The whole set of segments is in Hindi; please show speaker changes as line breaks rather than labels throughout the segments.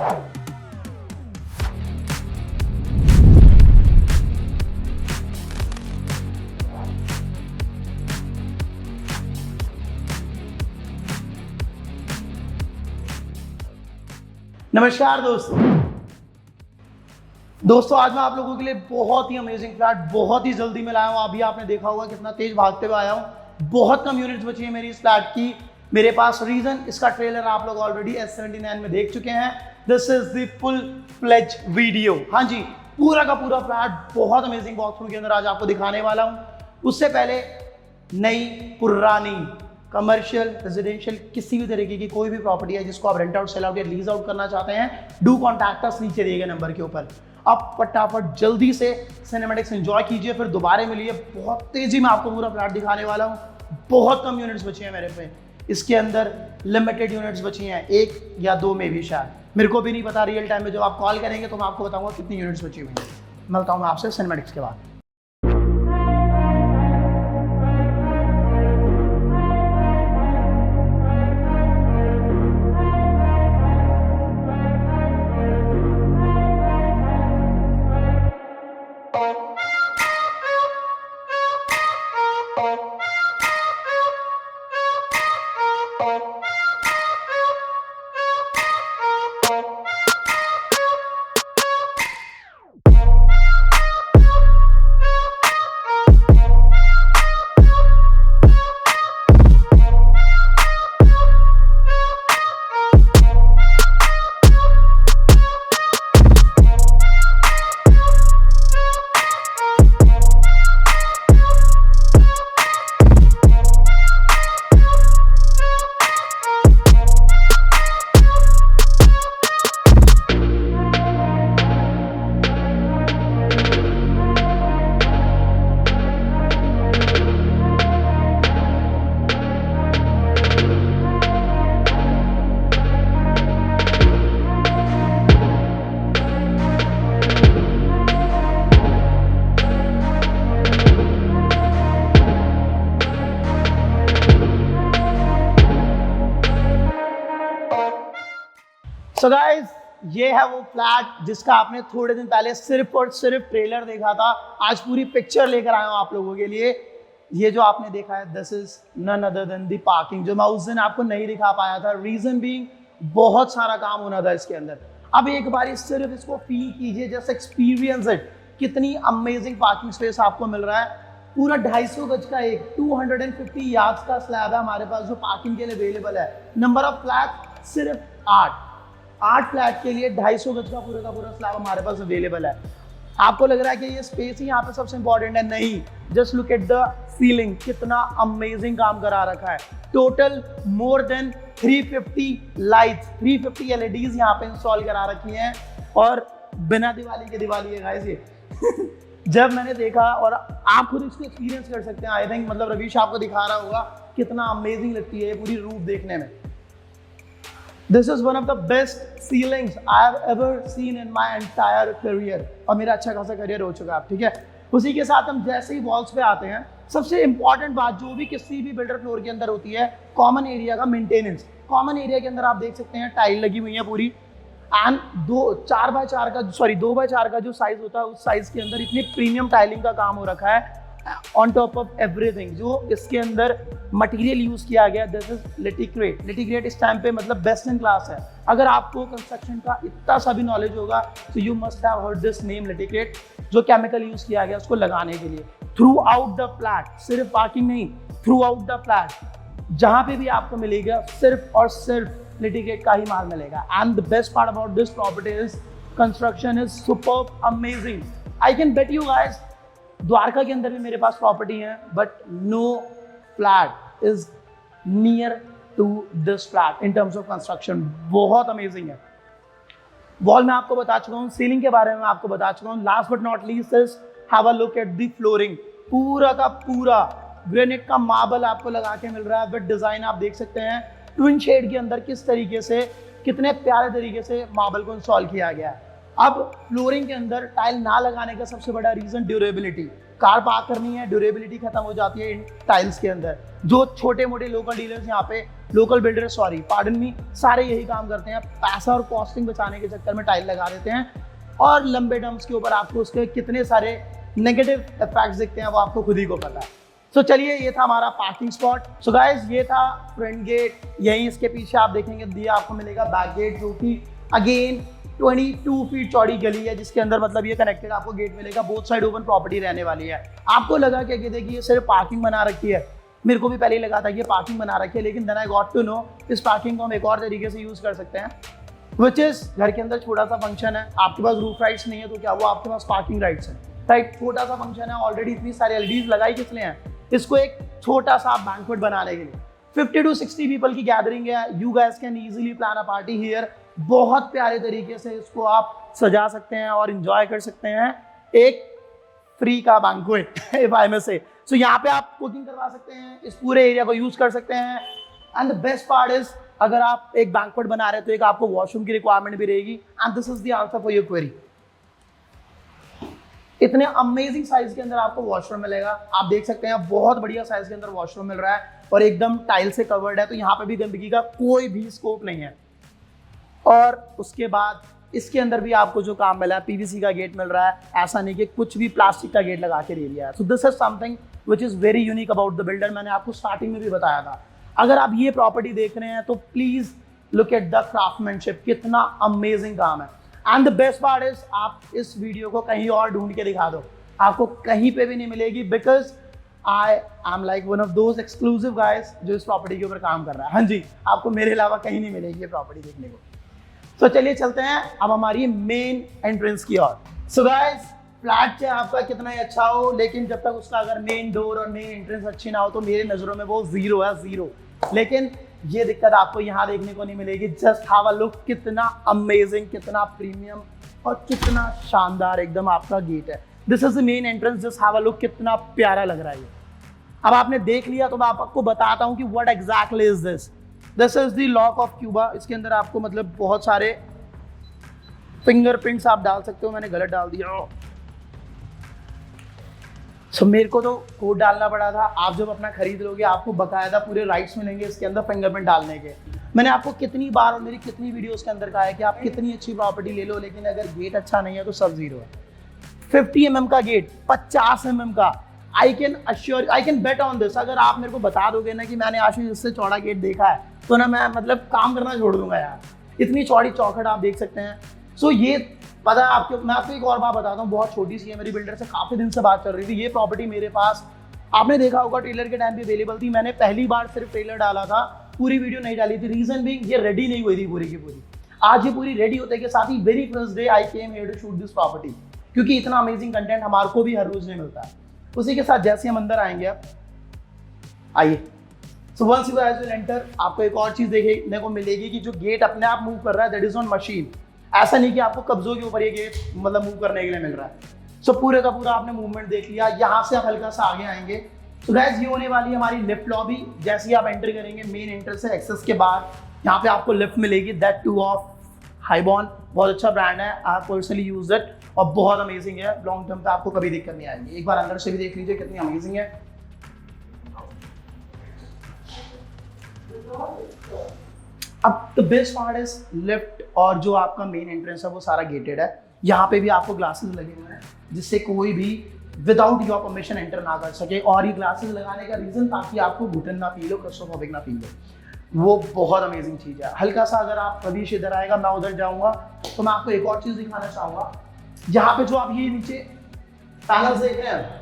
नमस्कार दोस्तों आज मैं आप लोगों के लिए बहुत ही अमेजिंग फ्लैट बहुत ही जल्दी में लाया हूँ। अभी आपने देखा होगा कितना तेज भागते हुए आया हूँ। बहुत कम यूनिट्स बची है मेरी इस फ्लैट की मेरे पास। रीजन इसका ट्रेलर आप लोग ऑलरेडी S79 में देख चुके हैं। This is the full fledge video. हाँ जी, पूरा का पूरा फ्लैट बहुत अमेजिंग वॉकथ्रू के अंदर आज आपको दिखाने वाला हूँ। उससे पहले नई पुरानी कमर्शियल रेजिडेंशियल किसी भी तरीके की कोई भी प्रॉपर्टी है जिसको आप रेंट आउट सेल आउट या लीज आउट करना चाहते हैं, डू कॉन्टैक्ट अस नीचे दिए गए नंबर के ऊपर। अब फटाफट जल्दी से सिनेमैटिक्स एंजॉय कीजिए, फिर दोबारा मिलिए। बहुत तेजी में आपको पूरा फ्लैट दिखाने वाला हूँ। बहुत कम यूनिट्स बची हैं मेरे पे, इसके अंदर लिमिटेड यूनिट्स बची हैं, 1 या 2 में भी शायद। मेरे को भी नहीं पता, रियल टाइम में जब आप कॉल करेंगे तो मैं आपको बताऊंगा कितनी यूनिट्स बची हुई हैं। मिलता हूँ मैं आपसे सिनेमैटिक्स के बाद। सो गाइस, ये है वो फ्लैट जिसका आपने थोड़े दिन पहले सिर्फ और सिर्फ ट्रेलर देखा था। आज पूरी पिक्चर लेकर आया हूँ आप लोगों के लिए। ये जो आपने देखा है, this is none other than the parking, जो मैं उस दिन आपको नहीं दिखा पाया था। रीजन बीइंग बहुत सारा काम होना था इसके अंदर। अब एक बार सिर्फ इसको फील कीजिए, जस्ट एक्सपीरियंस इट। कितनी अमेजिंग पार्किंग स्पेस आपको मिल रहा है। पूरा 250 गज का एक 250 यार्ड्स का स्लैब है हमारे पास जो पार्किंग के लिए अवेलेबल है। नंबर ऑफ फ्लैट सिर्फ 8 फ्लैट के लिए 250 गज का पूरा स्लैब हमारे पास अवेलेबल है। आपको लग रहा है कि ये स्पेस ही यहाँ पे सबसे इंपॉर्टेंट है? नहीं, just look at the ceiling, कितना अमेजिंग काम करा रखा है। Total more than 350 lights, 350 LEDs यहाँ पे इंस्टॉल करा रखी हैं और बिना दिवाली के दिवाली है गाइस ये। जब मैंने देखा, और आप खुद इसको एक्सपीरियंस कर सकते हैं। आई थिंक मतलब रवीश आपको दिखा रहा होगा कितना अमेजिंग लगती है ये पूरी रूफ देखने में। This is one of the best ceilings I have ever seen in my entire career। और मेरा अच्छा खासा करियर हो चुका है, ठीक है। उसी के साथ हम जैसे ही वॉल्स पे आते हैं, सबसे इंपॉर्टेंट बात जो भी किसी भी बिल्डर फ्लोर के अंदर होती है, कॉमन एरिया का मेंटेनेंस। कॉमन एरिया के अंदर आप देख सकते हैं टाइल लगी हुई है पूरी, एंड 2 बाय 4 का जो साइज होता है उस साइज के अंदर इतनी प्रीमियम टाइलिंग का काम हो रखा है। ऑन टॉप ऑफ एवरीथिंग जो इसके अंदर मटेरियल यूज किया गया, दिस इज लिटिग्रेट। लिटिग्रेट इस टाइम पे मतलब बेस्ट इन क्लास है। अगर आपको कंस्ट्रक्शन का इतना सा भी नॉलेज होगा तो you must have heard this name लिटिग्रेट, जो केमिकल यूज किया गया उसको लगाने के लिए थ्रू आउट द फ्लैट। सिर्फ पार्किंग नहीं, थ्रू आउट द फ्लैट जहां पे भी आपको मिलेगा सिर्फ और सिर्फ लिटिग्रेट का ही माल मिलेगा। And the best part about this property is construction is superb amazing. I can bet you guys, Dwarka के अंदर भी मेरे पास प्रॉपर्टी है, but no flat is near to this flat in terms of construction. बहुत अमेजिंग है। वॉल में आपको बता चुका हूँ, सीलिंग के बारे में आपको बता चुका हूँ। Last but not least is have a look at the flooring. पूरा का पूरा ग्रेनाइट का मार्बल आपको लगा के मिल रहा है विद डिजाइन। आप देख सकते हैं ट्विन शेड के अंदर किस तरीके से, कितने प्यारे तरीके से मार्बल को इंस्टॉल किया गया है। अब फ्लोरिंग के अंदर टाइल ना लगाने का सबसे बड़ा रीजन ड्यूरेबिलिटी। कार पार्क करनी है, ड्यूरेबिलिटी खत्म हो जाती है इन टाइल्स के अंदर। जो छोटे मोटे लोकल डीलर्स यहाँ पे, local builders sorry pardon me, सारे यही काम करते हैं, पैसा और कॉस्टिंग बचाने के चक्कर में टाइल लगा देते हैं और लंबे टर्म्स के ऊपर आपको उसके कितने सारे नेगेटिव इफेक्ट्स दिखते हैं वो आपको खुद ही को पता है। सो चलिए, ये था हमारा पार्किंग स्पॉट। सो गाइस, ये था फ्रंट गेट। यहीं इसके पीछे आप देखेंगे दिया आपको मिलेगा बैक गेट, जो कि अगेन 22 फीट चौड़ी गली है, जिसके अंदर मतलब ये कनेक्टेड आपको गेट मिलेगा। बोथ साइड ओपन प्रॉपर्टी रहने वाली है। आपको लगा कि देखिए ये सिर्फ पार्किंग बना रखी है, मेरे को भी पहले ही लगा था कि ये पार्किंग बना रखी है, लेकिन then I got to know इस पार्किंग को हम एक और तरीके से यूज कर सकते हैं, विच इज घर के अंदर छोटा सा फंक्शन है, आपके पास रूफ राइट्स नहीं है तो क्या वो आपके पास पार्किंग राइट्स है, राइट। छोटा सा फंक्शन है, ऑलरेडी इतनी सारी एलईडीज लगाई किस लिए हैं, इसको एक छोटा सा बैंक्वेट बनाने के लिए। 50 to 60 पीपल की गैदरिंग है, you guys can easily plan a party here. बहुत प्यारे तरीके से इसको आप सजा सकते हैं और एंजॉय कर सकते हैं, एक फ्री का बैंक्वेट इफ आई मे से। सो यहाँ पे आप कुकिंग करवा सकते हैं, इस पूरे एरिया को यूज कर सकते हैं। And the best part is, अगर आप एक बैंक्वेट बना रहे हैं तो एक आपको वॉशरूम की रिक्वायरमेंट भी रहेगी। And this is the answer for your query. इतने अमेजिंग साइज के अंदर आपको वॉशरूम मिलेगा, आप देख सकते हैं बहुत बढ़िया साइज के अंदर वॉशरूम मिल रहा है और एकदम टाइल से कवर्ड है, तो यहाँ पे भी गंदगी का कोई भी स्कोप नहीं है। और उसके बाद इसके अंदर भी आपको जो काम मिला है, पीवीसी का गेट मिल रहा है, ऐसा नहीं कि कुछ भी प्लास्टिक का गेट लगा के ले लिया है। सो this is something which is very unique about the builder. मैंने आपको स्टार्टिंग में भी बताया था, अगर आप ये प्रॉपर्टी देख रहे हैं तो please look at the craftsmanship, कितना अमेजिंग काम है। And the best part is, आप इस वीडियो को कहीं और ढूंढ के दिखा दो, आपको कहीं पे भी नहीं मिलेगी, because I am like one of those exclusive guys जो इस प्रॉपर्टी के ऊपर काम कर रहा है। हाँ जी, आपको मेरे अलावा कहीं नहीं मिलेगी ये प्रॉपर्टी देखने को। तो चलिए चलते हैं अब हमारी मेन एंट्रेंस की ओर। सो गाइस, फ्लैट चाहे आपका कितना ही अच्छा हो, लेकिन जब तक उसका अगर मेन डोर और मेन एंट्रेंस अच्छी ना हो तो मेरे नजरों में वो जीरो है, जीरो। लेकिन ये दिक्कत आपको यहाँ देखने को नहीं मिलेगी। जस्ट हैव अ लुक, कितना अमेजिंग, कितना प्रीमियम और कितना शानदार एकदम आपका गेट है। This is the main entrance, just have a look, कितना प्यारा लग रहा है ये। अब आपने देख लिया तो मैं आपको बताता हूँ कि what exactly is this. This is the lock of Cuba. इसके अंदर आपको मतलब बहुत सारे फिंगरप्रिंट्स आप डाल सकते हो, मैंने गलत डाल दिया। सो मेरे को तो कोड डालना पड़ा था। आप जब अपना खरीद लोगे आपको बकायदा पूरे राइट्स मिलेंगे इसके अंदर फिंगरप्रिंट डालने के। मैंने आपको कितनी बार और मेरी कितनी वीडियोस के अंदर कहा है कि आप कितनी अच्छी प्रॉपर्टी ले लो, लेकिन अगर गेट अच्छा नहीं है तो सब जीरो है। 50 mm का गेट, 50 mm का, आई कैन बेट ऑन दिस। अगर आप मेरे को बता दोगे ना कि मैंने आशीष इससे चौड़ा गेट देखा है तो ना मैं मतलब काम करना छोड़ दूंगा यार। इतनी चौड़ी चौखट आप देख सकते हैं। सो ये पता है आपको, मैं आपको एक और बात बताता हूँ, बहुत छोटी सी है, मेरी बिल्डर से काफी दिन से बात चल रही थी। ये प्रॉपर्टी मेरे पास आपने देखा होगा ट्रेलर के टाइम पे अवेलेबल थी। मैंने पहली बार सिर्फ ट्रेलर डाला था, पूरी वीडियो नहीं डाली थी। रीजन भी ये रेडी नहीं हुई थी पूरी की पूरी। आज ये पूरी रेडी होते के साथ ही very first day I came here to shoot this property, क्योंकि इतना अमेजिंग कंटेंट हमारे को भी हर रोज नहीं मिलता है। उसी के साथ जैसे हम अंदर आएंगे, अब आइए। So once you guys will enter, आपको एक और चीज देखने को मिलेगी कि जो गेट अपने आप मूव कर रहा है, दैट इज ऑन मशीन। ऐसा नहीं कि आपको कब्जों के ऊपर ये गेट मतलब मूव करने के लिए मिल रहा है। सो पूरे का पूरा आपने मूवमेंट देख लिया। यहाँ से आप हल्का सा आगे आएंगे तो गाइस ये होने वाली है हमारी लिफ्ट लॉबी। जैसे ही आप एंटर करेंगे मेन एंटर से एक्सेस के बाद यहाँ पे आपको लिफ्ट मिलेगी, दैट टू ऑफ हाईबॉर्न। बहुत अच्छा ब्रांड है, आप पर्सनली यूज इट और बहुत अमेजिंग है। लॉन्ग टर्म पे आपको कभी दिक्कत नहीं आएगी। एक बार अंदर से भी देख लीजिए कितनी अमेजिंग है। अब the best part is lift और जो आपका मेन एंट्रेंस है वो सारा गेटेड है। यहाँ पे भी आपको ग्लासेस लगे हुए हैं जिससे कोई भी विदाउट योर परमिशन एंटर ना कर सके। और ये ग्लासेस लगाने का रीजन ताकि आपको घुटन ना फील हो, क्लॉस्ट्रोफोबिक ना फील हो। वो बहुत अमेजिंग चीज़ है। हल्का सा अगर आप प्रदीश इधर आएगा, मैं उधर जाऊँगा, तो मैं आपको एक और चीज़ दिखाना चाहूँगा। यहाँ पे जो आप ये नीचे पैनल्स देख रहे हैं,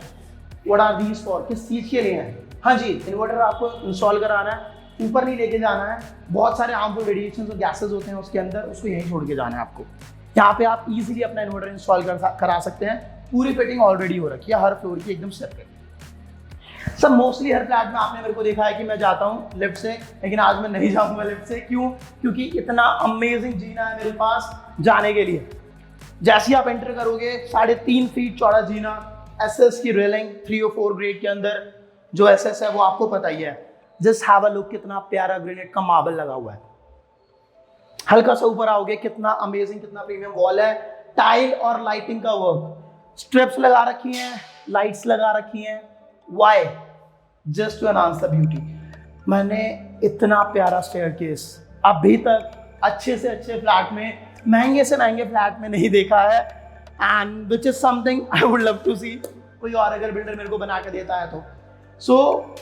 व्हाट आर दीज फॉर, किस चीज़ के लिए हैं? हाँ जी, इन्वर्टर आपको इंस्टॉल कराना है, ऊपर नहीं लेके जाना है। बहुत सारे हार्मफुल रेडिएशन और गैसेज होते हैं उसके अंदर, उसको यहीं छोड़ के जाना है आपको। यहाँ पे आप इजीली अपना इन्वर्टर इंस्टॉल करा सकते हैं। पूरी फिटिंग ऑलरेडी हो रखी है हर फ्लोर की, एकदम सेपरेट। सब मोस्टली हर फ्लैट में आपने मेरे को देखा है कि मैं जाता हूँ लिफ्ट से, लेकिन आज मैं नहीं जाऊँगा लिफ्ट से। क्यों? क्योंकि इतना अमेजिंग जीना है मेरे पास जाने के लिए। जैसे ही आप एंटर करोगे 3.5 फीट चौड़ा जीना, एसएस की रेलिंग 3 और 4 ग्रेड के अंदर जो एसएस है वो आपको पता ही है। जस्ट हैव अ लुक, कितना प्यारा ग्रेनाइट का मार्बल लगा हुआ है। हल्का सा ऊपर आओगे, कितना अमेजिंग, कितना प्रीमियम वॉल है। टाइल और लाइटिंग का वर्क, स्ट्रिप्स लगा रखी हैं, लाइट्स लगा रखी हैं, why? Just to enhance the beauty. मैंने इतना प्यारा स्टेयरकेस अभी तक अच्छे से अच्छे फ्लैट में, महंगे से महंगे फ्लैट में नहीं देखा है, and which is something I would love to see. कोई और अगर बिल्डर मेरे को बना के देता है तो। सो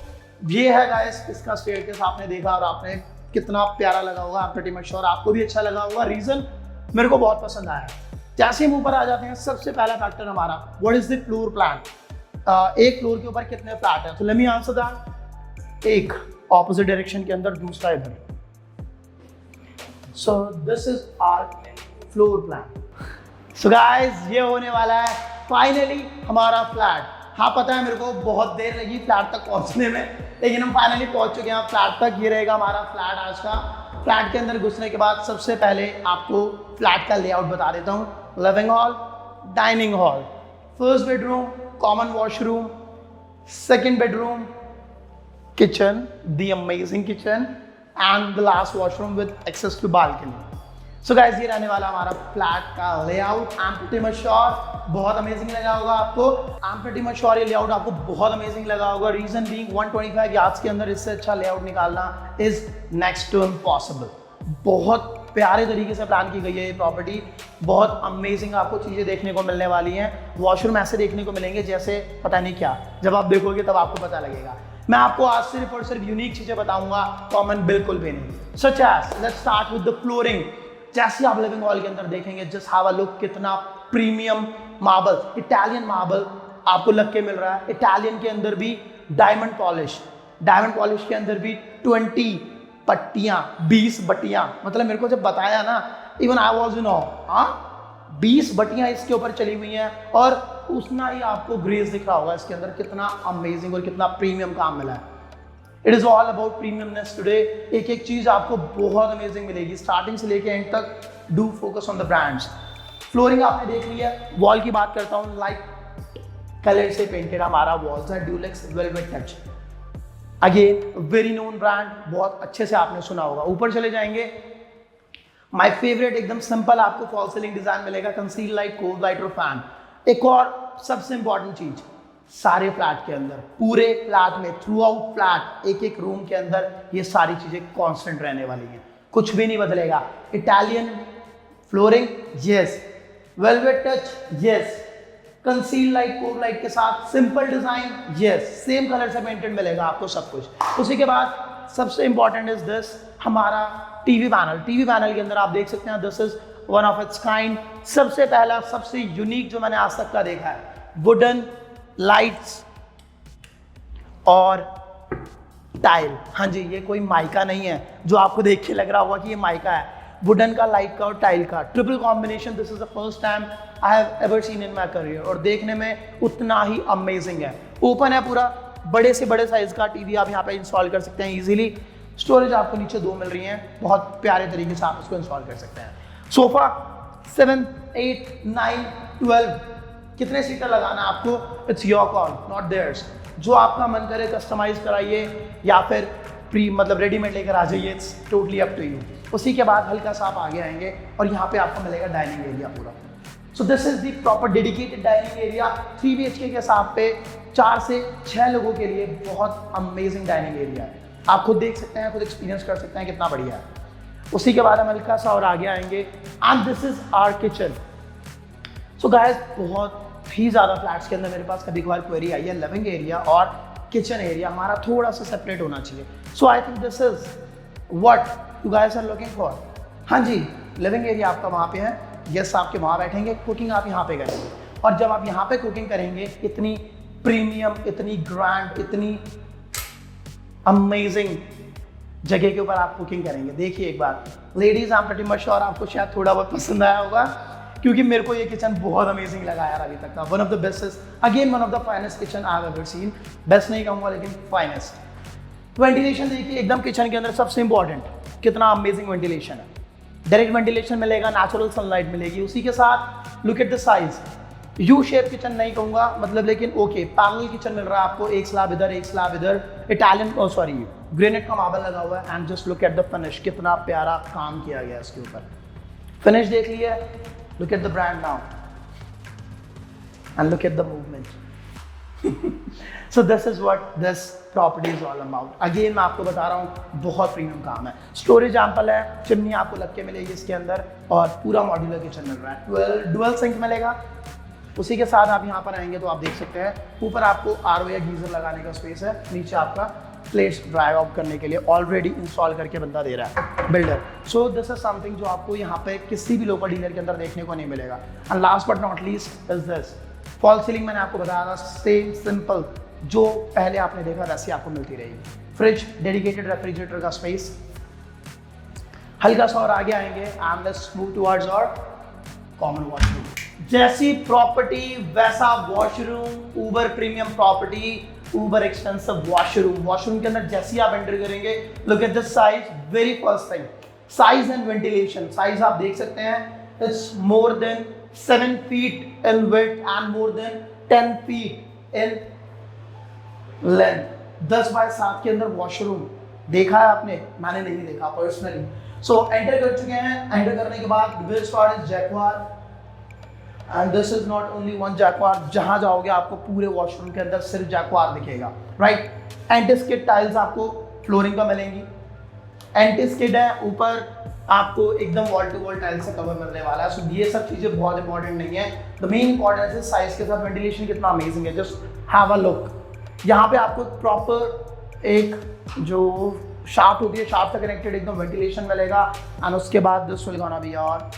ये है गाइस इसका स्टेयरकेस। आपने देखा और आपने कितना प्यारा लगा होगा, आई एम प्रीटी मच श्योर आपको भी अच्छा लगा होगा। रीजन मेरे को बहुत पसंद आया। जैसे हम ऊपर आ जाते हैं, सबसे पहला फैक्टर हमारा what is the floor plan. एक फ्लोर के ऊपर कितने फ्लैट है? तो लेट मी आंसर दैट। एक ऑपोजिट डायरेक्शन के अंदर, दूसरा इधर। So this is our floor plan. So guys ये होने वाला है फाइनली हमारा फ्लैट। हाँ पता है मेरे को बहुत देर लगी फ्लैट तक पहुंचने में, लेकिन हम फाइनली पहुंच चुके हैं फ्लैट तक। ये रहेगा हमारा फ्लैट आज का। फ्लैट के अंदर घुसने के बाद सबसे पहले आपको फ्लैट का लेआउट बता देता हूँ। Living hall, dining hall, first bedroom, common washroom, second bedroom, kitchen, the amazing kitchen, and the last washroom with access to balcony. So guys ये रहने वाला हमारा फ्लैट का layout. I am pretty much sure बहुत अमेजिंग लगा होगा आपको। I am pretty much sure ये लेआउट आपको बहुत अमेजिंग लगा होगा। रीजन बीइंग 125 यार्ड्स के अंदर इससे अच्छा लेआउट निकालना इज नेक्स्ट टू इम्पॉसिबल। बहुत प्यारे तरीके से प्लान की गई है ये प्रॉपर्टी। बहुत अमेजिंग आपको चीज़ें देखने को मिलने वाली हैं। वॉशरूम ऐसे देखने को मिलेंगे जैसे पता नहीं क्या, जब आप देखोगे तब आपको पता लगेगा। मैं आपको आज सिर्फ और सिर्फ यूनिक चीज़ें बताऊंगा, कॉमन बिल्कुल भी नहीं। Such as let's start with the flooring. जैसे आप लिविंग हॉल के अंदर देखेंगे, जस्ट हैव अ लुक, कितना प्रीमियम मार्बल, इटालियन मार्बल आपको लग के मिल रहा है। इटालियन के अंदर भी डायमंड पॉलिश, डायमंड पॉलिश के अंदर भी 20 पट्टियां, 20 बट्टियां। मतलब मेरे को जब बताया ना, इवन आई वॉज इन ऑ, 20 बट्टियां इसके ऊपर चली हुई हैं, और उतना ही आपको ग्रेस दिख रहा होगा इसके अंदर। कितना अमेजिंग और कितना प्रीमियम काम मिला है। It is all about premiumness today. एक एक चीज़ आपको बहुत अमेजिंग मिलेगी स्टार्टिंग से लेके एंड तक। Do focus on the brands. Flooring आपने देख लिया। वॉल की बात करता हूँ, लाइट कलर से पेंटेड हमारा वॉल्स है, Dulux velvet touch. Again very known brand, बहुत अच्छे से आपने सुना होगा। ऊपर चले जाएंगे, माय फेवरेट एकदम सिंपल आपको फॉल सीलिंग डिजाइन मिलेगा, कंसील लाइट, कोल्ड लाइट और फैन। एक और सबसे इंपॉर्टेंट चीज, सारे फ्लैट के अंदर, पूरे फ्लैट में, थ्रू आउट फ्लैट, एक एक रूम के अंदर ये सारी चीजें कांस्टेंट रहने वाली हैं, कुछ भी नहीं बदलेगा। Italian flooring, yes. Velvet touch, yes. Conceal light, cold light के साथ simple design, yes. Same colour से पेंटेड मिलेगा आपको सब कुछ। उसी के बाद सबसे इंपॉर्टेंट इज दिस, हमारा टीवी पैनल। टीवी पैनल के अंदर आप देख सकते हैं, this is one of its kind. सबसे पहला, सबसे यूनिक जो मैंने आज तक का देखा है, वुडन लाइट्स और टाइल। हाँ जी, ये कोई माइका नहीं है जो आपको देख के लग रहा होगा कि ये माइका है। वुडन का, लाइट का और टाइल का triple combination, this is the first time I have ever seen in my career, और देखने में उतना ही अमेजिंग है। ओपन है पूरा, बड़े से बड़े साइज का टीवी आप यहाँ पे इंस्टॉल कर सकते हैं इजीली। स्टोरेज आपको नीचे 2 मिल रही हैं, बहुत प्यारे तरीके से आप इसको इंस्टॉल कर सकते हैं। सोफा 7, 8, 9, 12 कितने सीटर लगाना है आपको, it's your call, not theirs. जो आपका मन करे कस्टमाइज कराइए या फिर मतलब रेडीमेड लेकर आ जाइए, it's totally up to you. उसी के बाद हल्का सा आप आगे आएंगे और यहाँ पे आपको मिलेगा डाइनिंग एरिया पूरा। सो this is the proper dedicated dining area. 3 BHK के हिसाब पे 4 से 6 लोगों के लिए बहुत अमेजिंग डाइनिंग एरिया है। आप खुद देख सकते हैं, खुद एक्सपीरियंस कर सकते हैं कितना बढ़िया है। उसी के बाद हम हल्का सा और आगे आएंगे, and this is our kitchen. So guys, बहुत ही ज़्यादा फ्लैट्स के अंदर मेरे पास कभी कभार क्वेरी आई है, लिविंग एरिया और किचन एरिया हमारा थोड़ा सा सेपरेट होना चाहिए। So I think this is what you guys are looking for. हाँ जी, लिविंग एरिया आपका वहाँ पे है, यस, आपके वहाँ बैठेंगे, कुकिंग आप यहाँ पे करेंगे। और जब आप यहाँ पे कुकिंग करेंगे, इतनी प्रीमियम, इतनी ग्रैंड, इतनी अमेजिंग जगह के ऊपर आप कुकिंग करेंगे। देखिए एक बार, ladies I am pretty much sure आपको शायद थोड़ा बहुत पसंद आया होगा, क्योंकि मेरे को ये किचन बहुत अमेजिंग लगा यार अभी तक का। One of the best, again one of the finest kitchen I have ever seen. Best नहीं कहूँगा लेकिन फाइनेस्ट। वेंटिलेशन देखिए एकदम किचन के अंदर सबसे इंपॉर्टेंट, कितना अमेजिंग वेंटिलेशन है। डायरेक्ट वेंटिलेशन मिलेगा, नेचुरल सनलाइट मिलेगी। उसी के साथ look at the size, U shape kitchen नहीं कहूँगा मतलब, लेकिन ओके, पैरेलल किचन मिल रहा है आपको, एक स्लैब इधर, एक स्लैब इधर। इटालियन सॉरी ग्रेनाइट का मार्बल लगा हुआ है, and just look at the finish, कितना प्यारा काम किया गया इसके ऊपर। फिनिश देख लिया, look at the brand now and look at the movement, so this is what this property is all about. Again मैं आपको बता रहा हूँ बहुत प्रीमियम काम है। स्टोरेज एम्पल है, चिमनी आपको लग के मिलेगी इसके अंदर, और पूरा मॉड्यूलर किचन मिल रहा है। डुअल सिंक मिलेगा। उसी के साथ आप यहाँ पर आएंगे तो आप देख सकते हैं ऊपर आपको आरओ या गीजर लगाने का स्पेस है, नीचे आपका प्लेट्स ड्राई आउट करने के लिए ऑलरेडी इंस्टॉल करके बंदा दे रहा है builder. So this is something जो आपको यहाँ पे किसी भी लोकल डीलर के अंदर देखने को नहीं मिलेगा। And last but not least is this fall ceiling. मैंने आपको बताया था सेम सिंपल जो पहले आपने देखा वैसी आपको मिलती रहेगी। फ्रिज, डेडिकेटेड रेफ्रिजरेटर का स्पेस, हल्का सा और आगे आएंगे एंड लेट्स मूव टुवर्ड्स और कॉमन वॉशरूम। जैसी प्रॉपर्टी वैसा washroom, Uber premium property, Uber expensive washroom. Washroom के अंदर जैसे आप एंटर करेंगे, look at this size. Very first thing, size and ventilation. Size आप देख सकते हैं, it's more than 7 feet in width and more than 10 feet in length। 10 bye 7 के अंदर वॉशरूम देखा है आपने? मैंने नहीं देखा पर्सनली। सो एंटर कर चुके हैं। एंटर करने के बाद will start is जैक्वार and this is not only one जैक्वार। जहां जाओगे आपको पूरे वॉशरूम के अंदर सिर्फ जैक्वार दिखेगा, राइट। एंटी-स्किड टाइल्स आपको फ्लोरिंग पर मिलेंगी। एंटी-स्किड है, ऊपर आपको एकदम वॉल टू वॉल टाइल से कवर मिलने वाला है। सो ये सब चीजें बहुत इंपॉर्टेंट नहीं है। द मेन इंपॉर्टेंस है साइज के साथ वेंटिलेशन कितना अमेजिंग है। Just have a look. यहाँ पे आपको प्रॉपर एक जो शाफ्ट होती है, शाफ्ट से कनेक्टेड एकदम वेंटिलेशन मिलेगा। एंड उसके बाद दिस विल गोना बी और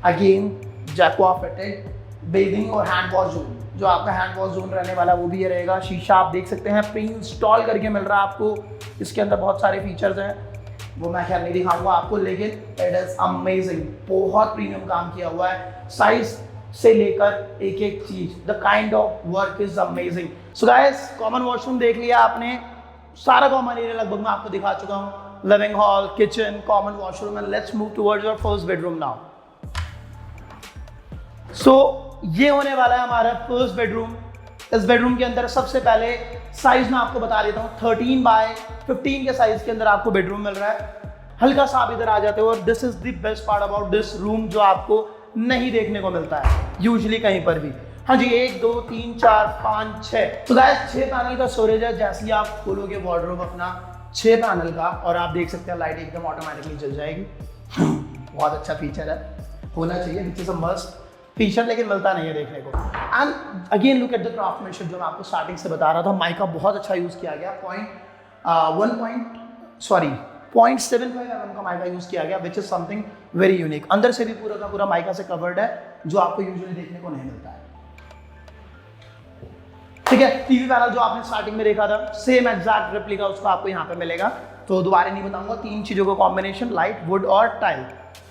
अगेन जैक्वार फिटेड बेदिंग और हैंड वॉश जोन। जो आपका हैंड वॉश जोन रहने वाला वो भी ये रहेगा। शीशा आप देख सकते हैं प्री इंस्टॉल करके मिल रहा है आपको। इसके अंदर बहुत सारे फीचर्स हैं, वो मैं खैर नहीं दिखाऊंगा आपको, लेकिन इट इज अमेजिंग। बहुत प्रीमियम काम किया हुआ है, साइज से लेकर एक एक चीज। The kind of work is amazing. So guys, common washroom देख लिया आपने, सारा कॉमन एरिया लगभग मैं आपको दिखा चुका हूँ। Living hall, kitchen, common washroom. And let's move towards your first bedroom now. So ये होने वाला है हमारा फर्स्ट बेडरूम। इस बेडरूम के अंदर सबसे पहले साइज मैं आपको बता देता हूँ, 13 बाय 15 के साइज के अंदर आपको बेडरूम मिल रहा है। हल्का सा आप इधर आ जाते हो और this is the best part about this room, जो आपको नहीं देखने को मिलता है यूजुअली कहीं पर भी। हाँ जी, 1 2 3 4 5 6। तो गाइस 6 पैनल का स्टोरेज है। जैसे ही आप खोलोगे वार्डरोब अपना 6 पैनल का, और आप देख सकते हैं लाइट एकदम ऑटोमेटिकली जल जाएगी। बहुत अच्छा फीचर है, होना चाहिए। Which is a must feature, लेकिन मिलता नहीं है देखने को। And again look at the craftsmanship, जो मैं आपको स्टार्टिंग से बता रहा था। माइका बहुत अच्छा यूज़ किया गया। 0.75 mm का माइका यूज़ किया गया, विच इज समथिंग वेरी यूनिक। अंदर से भी पूरा का पूरा माइका से कवर्ड है, जो आपको यूजुअली देखने को नहीं मिलता है। ठीक है, टीवी पैनल जो आपने स्टार्टिंग में देखा था, सेम एग्जैक्ट रेप्लिका उसको आपको यहाँ पे मिलेगा। तो दोबारा नहीं बताऊंगा। 3 चीज़ों का कॉम्बिनेशन, लाइट, वुड और टाइल।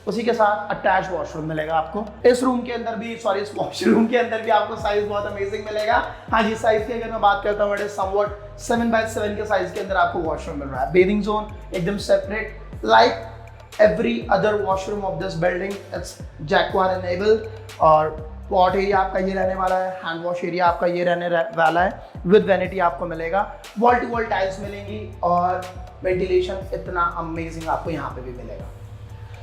उसी के साथ अटैच वॉशरूम मिलेगा आपको। इस रूम के अंदर भी, सॉरी, इस वॉशरूम के अंदर भी आपको साइज बहुत अमेजिंग मिलेगा। हाँ जी, साइज की अगर मैं बात करता हूँ, समवट 7 बाय 7 के साइज के अंदर आपको वॉशरूम मिल रहा है। बेदिंग जोन एकदम separate, like every other washroom of this building, it's जैक्वार enabled. और पॉट एरिया आपका ये रहने वाला है, हैंड वॉश एरिया आपका ये रहने वाला है, विद वैनिटी आपको मिलेगा। वॉल टू वॉल टाइल्स मिलेंगी और वेंटिलेशन इतना अमेजिंग आपको यहाँ पे भी मिलेगा।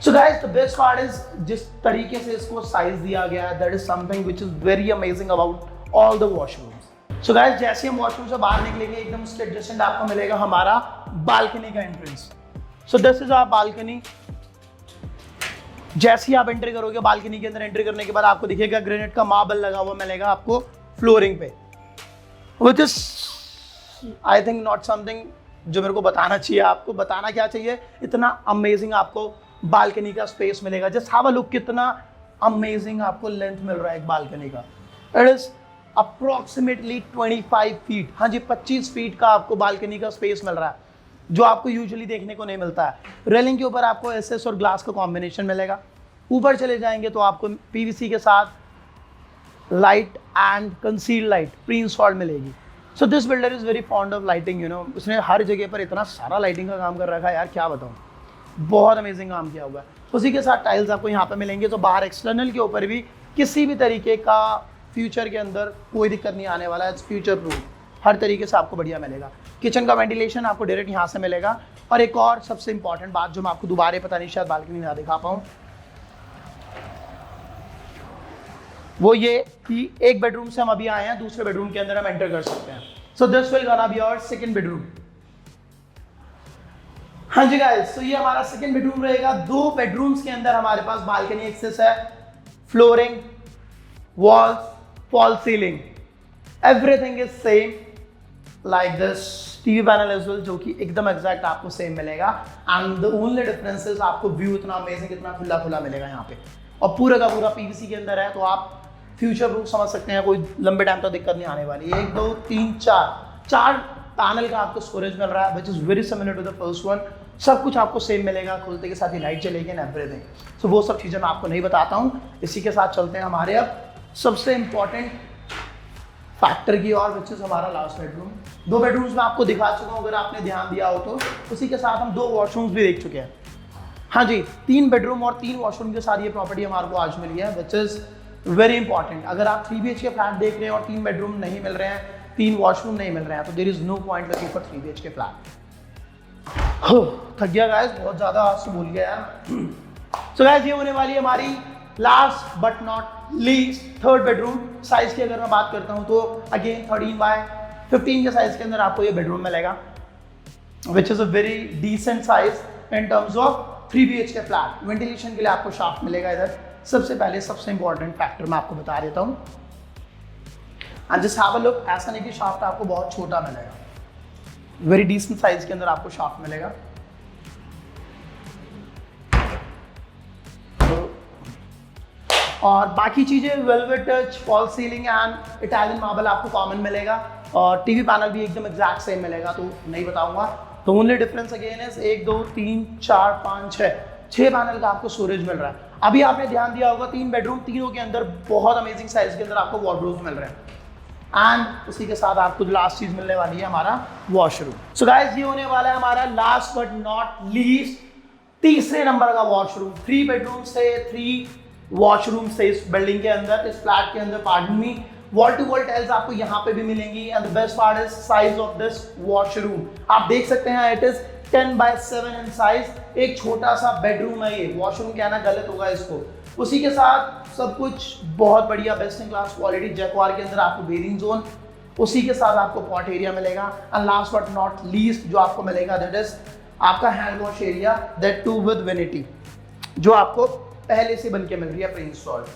So guys, the best part is जिस तरीके से इसको साइज दिया गया है, that is something which is very amazing about all the washrooms. So guys, जैसे हम वॉशरूम से बाहर निकलेंगे, एकदम उसके एडजेसेंट आपको मिलेगा हमारा बालकनी का entrance. So this is our balcony. जैसे ही आप एंट्री करोगे, बालकनी के अंदर एंट्री करने के बाद आपको दिखेगा ग्रेनाइट का मार्बल लगा हुआ मिलेगा आपको फ्लोरिंग पे, which is I think not something जो मेरे को बताना चाहिए। आपको बताना क्या चाहिए, इतना अमेजिंग आपको बालकनी का स्पेस मिलेगा। जस्ट हैव अ लुक, कितना अमेजिंग आपको लेंथ मिल रहा है एक बालकनी का। It is approximately 25 feet. हाँ जी, 25 फीट का आपको बालकनी का स्पेस मिल रहा है, जो आपको यूजुअली देखने को नहीं मिलता है। रेलिंग के ऊपर आपको एसएस और ग्लास का कॉम्बिनेशन मिलेगा। ऊपर चले जाएंगे तो आपको पीवीसी के साथ light and concealed light pre installed मिलेगी। So this builder is very fond of lighting, you know. उसने हर जगह पर इतना सारा लाइटिंग का काम कर रखा है यार, क्या बताऊँ, बहुत अमेजिंग काम किया हुआ है। उसी के साथ टाइल्स आपको यहाँ पे मिलेंगे, तो बाहर एक्सटर्नल के ऊपर भी किसी भी तरीके का फ्यूचर के अंदर कोई दिक्कत नहीं आने वाला है। इट्स फ्यूचर प्रूफ, हर तरीके से आपको बढ़िया मिलेगा। किचन का वेंटिलेशन आपको डायरेक्ट यहाँ से मिलेगा। और एक और सबसे इंपॉर्टेंट बात जो मैं आपको दोबारा पता नहीं शायद बालकनी ना दिखा पाऊँ, वो ये कि एक बेडरूम से हम अभी आए हैं, दूसरे बेडरूम के अंदर हम एंटर कर सकते हैं। So this will gonna be our second bedroom. हाँ जी गाइस, तो ये हमारा सेकंड बेडरूम रहेगा। 2 बेडरूम्स के अंदर हमारे पास बालकनी एक्सेस है, flooring, walls, fall ceiling, everything is same like this. TV panel as well, जो कि एकदम एग्जैक्ट आपको सेम मिलेगा। And the only difference is आपको व्यू इतना अमेजिंग, इतना खुला खुला मिलेगा यहाँ पे, और पूरा का पूरा पीवीसी के अंदर है, तो आप फ्यूचर प्रूफ समझ सकते हैं, कोई लंबे टाइम तक दिक्कत नहीं आने वाली। 1 2 3 4 पैनल का आपको स्टोरेज मिल रहा है, which is very similar to the first one. सब कुछ आपको सेम मिलेगा, खुलते के साथ ही लाइट चलेगी एंड एवरीथिंग। सो वो सब चीज़ें मैं आपको नहीं बताता हूँ। इसी के साथ चलते हैं हमारे अब सबसे इंपॉर्टेंट फैक्टर की और, विच इज हमारा लास्ट बेडरूम। 2 बेडरूम्स में आपको दिखा चुका हूँ, अगर आपने ध्यान दिया हो तो। उसी के साथ हम 2 वॉशरूम्स भी देख चुके हैं। हाँ जी, 3 बेडरूम और 3 वॉशरूम के साथ ये प्रॉपर्टी हमारे को आज मिली है, विच इज वेरी इंपॉर्टेंट। अगर आप 3 BHK फ्लैट देख रहे हैं और 3 बेडरूम नहीं मिल रहे हैं, 3 वॉशरूम नहीं मिल रहे हैं, तो there is no point looking for 3 BHK flat. थक गया गाइस, बहुत ज़्यादा आज से भूल गया यार। सो गाइस, ये होने वाली है हमारी last but not least third bedroom. Size की अगर मैं बात करता हूँ तो अगेन 13x15 के साइज के अंदर आपको ये बेडरूम मिलेगा, which is a very decent size in terms of 3 BHK flat. Ventilation के लिए आपको शाफ्ट मिलेगा इधर। सबसे पहले सबसे इंपॉर्टेंट फैक्टर मैं आपको बता देता हूँ, and just have a look. ऐसा नहीं कि शाफ्ट आपको बहुत छोटा मिलेगा, वेरी डिसेंट साइज के अंदर आपको शाफ्ट मिलेगा। और बाकी चीज़ें velvet touch, fall ceiling and Italian marble आपको कॉमन मिलेगा, और टीवी पैनल भी एकदम एग्जैक्ट सेम मिलेगा, तो नहीं बताऊंगा। तो only difference again is 1 2 3 4 5 6 panel का आपको स्टोरेज मिल रहा है। अभी आपने ध्यान दिया होगा, 3 बेडरूम, तीनों के अंदर बहुत अमेजिंग साइज के अंदर आपको वार्डरोब्स मिल रहे हैं, एंड उसी के साथ आपको जो लास्ट चीज मिलने वाली है हमारा वॉशरूम। सो गाइस, ये होने वाला है हमारा लास्ट बट नॉट लीस्ट तीसरे नंबर का वॉशरूम। 3 बेडरूम से 3 वॉशरूम से इस बिल्डिंग के अंदर, इस फ्लैट के अंदर, pardon me, wall to wall tiles आपको यहाँ पे भी मिलेंगी। And the best part is size of this washroom. आप देख सकते हैं, it is 10x7 in size. एक छोटा सा बेडरूम है ये, वॉशरूम कहना गलत होगा इसको। उसी के साथ सब कुछ बहुत बढ़िया, best in class quality. Jaquar के अंदर आपको बेरिंग जोन, उसी के साथ आपको पॉट एरिया मिलेगा। And last but not least जो आपको मिलेगा, दैट इज आपका hand wash area, that too with vanity, जो आपको पहले से बन के मिल रही है प्री इंस्टॉल्ड,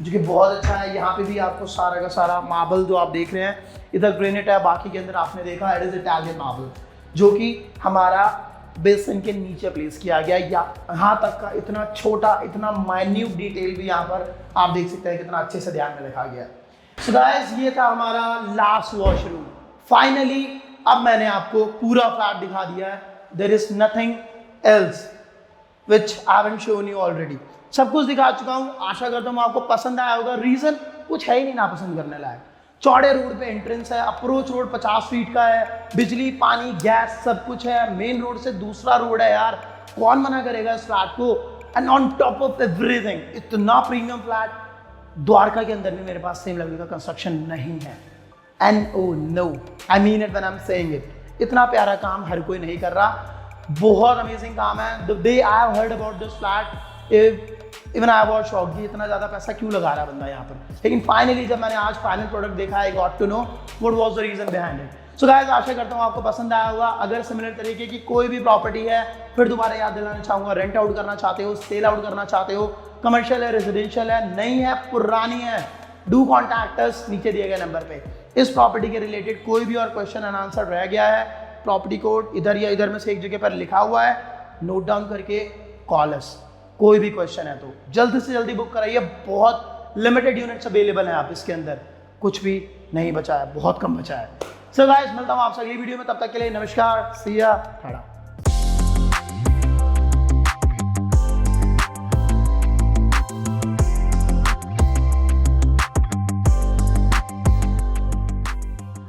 जो कि बहुत अच्छा है। यहाँ पे भी आपको सारा का सारा मार्बल जो आप देख रहे हैं, इधर ग्रेनाइट है, बाकी के अंदर आपने देखा इट इज इटालियन मार्बल, जो कि हमारा बेसन के नीचे प्लेस किया गया। यहाँ तक का इतना छोटा, इतना माइन्यूट डिटेल भी यहाँ पर आप देख सकते हैं, कितना अच्छे से ध्यान में रखा गया। सो गाइस, ये था हमारा लास्ट वॉशरूम। फाइनली अब मैंने आपको पूरा फ्लैट दिखा दिया है। There is nothing else which I haven't shown you already. सब कुछ दिखा चुका हूँ, आशा करता हूँ आपको पसंद आया होगा। रीजन कुछ है ही नहीं नापसंद करने लायक। चौड़े रोड पे एंट्रेंस है, अप्रोच रोड 50 फीट का है, बिजली, पानी, गैस सब कुछ है। मेन रोड से दूसरा रोड है यार, कौन मना करेगा इस फ्लैट को। And on top of everything, इतना प्रीमियम फ्लैट द्वारका के अंदर भी मेरे पास सेम लेवल का कंस्ट्रक्शन नहीं है। And oh no, I mean it when I am saying it. इतना प्यारा काम हर कोई नहीं कर रहा, बहुत अमेजिंग काम है। The day I have heard about this flat, even I was shocked कि इतना ज़्यादा पैसा क्यों लगा रहा है बंदा यहाँ पर। लेकिन फाइनली जब मैंने आज फाइनल प्रोडक्ट देखा, I got to know what was the reason behind it. So guys, आशा करता हूँ आपको पसंद आया होगा। अगर सिमिलर तरीके की कोई भी प्रॉपर्टी है, फिर दोबारा याद दिलाना चाहूँगा, रेंट आउट करना चाहते हो, सेल आउट करना चाहते हो, कमर्शियल है, रेजिडेंशियल है, नई है, पुरानी है, डू कॉन्टैक्ट अस नीचे दिए गए नंबर पे। इस प्रॉपर्टी के रिलेटेड कोई भी और क्वेश्चन एंड आंसर रह गया है, प्रॉपर्टी कोड इधर या इधर में से एक जगह पर लिखा हुआ है, नोट डाउन करके कॉल अस। कोई भी क्वेश्चन है तो जल्दी से जल्दी बुक कराइए। बहुत लिमिटेड यूनिट्स अवेलेबल हैं, आप इसके अंदर कुछ भी नहीं बचा है, बहुत कम बचा है। सो गाइस, मिलता हूँ आपसे अगली वीडियो में, तब तक के लिए नमस्कार, सी या, टाटा।